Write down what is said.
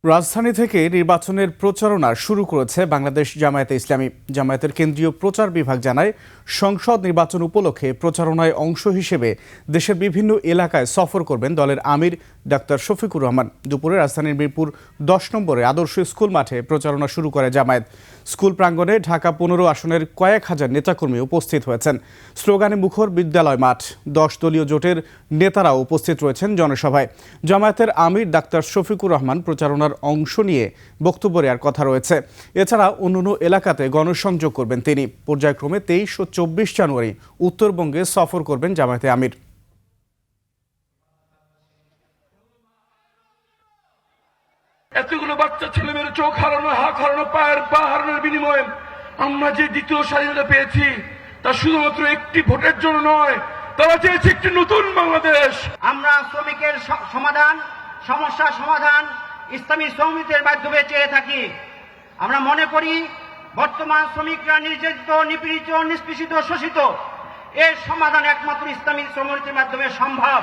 রাজধানী থেকে নির্বাচনের প্রচারণা শুরু করেছে বাংলাদেশ জামায়াতে ইসলামী। জামায়াতের কেন্দ্রীয় প্রচার বিভাগ জানায়, সংসদ নির্বাচন উপলক্ষে প্রচারণায় অংশ হিসেবে দেশের বিভিন্ন এলাকায় সফর করবেন দলের আমির ডাক্তার শফিকুর রহমান। দুপুরে রাজধানীর মিরপুর 10 নম্বরে আদর্শ স্কুল মাঠে প্রচারণা শুরু করে জামায়াত। স্কুল প্রাঙ্গণে ঢাকা 15 আসনের কয়েক হাজার নেতাকর্মী উপস্থিত হয়েছেন। স্লোগানে মুখর বিদ্যালয় মাঠ। 10 দলীয় জোটের নেতারাও উপস্থিত রয়েছেন জনসভায়। জামায়াতের আমির ডাক্তার শফিকুর রহমান প্রচারণার অংশ নিয়ে বক্তব্য দেওয়ার কথা রয়েছে। এছাড়া অন্যান্য এলাকাতে গণসংযোগ করবেন তিনি। পর্যায়ক্রমে 23 ও 24 জানুয়ারি উত্তরবঙ্গে সফর করবেন জামায়াতে আমির। এতগুলো বাচ্চা ছেলে মেয়ের চোখ হারানো, হাত হারানো, পায়ের পা হারানোর বিনিময়ে আমরা যে দ্বিতীয় স্বাধীনতা পেয়েছি তা শুধুমাত্র একটি ভোটের জন্য নয়, তারা চেয়েছে একটি নতুন বাংলাদেশ। আমরা শ্রমিকের সমাধান, সমস্যার সমাধান ইসলামী সমিতির মাধ্যমে চেয়ে থাকি। আমরা মনে করি বর্তমান শ্রমিকরা নির্যাতিত, নিপীড়িত, নিষ্পেষিত, শোষিত, এর সমাধান একমাত্র ইসলামী সমিতির মাধ্যমে সম্ভব।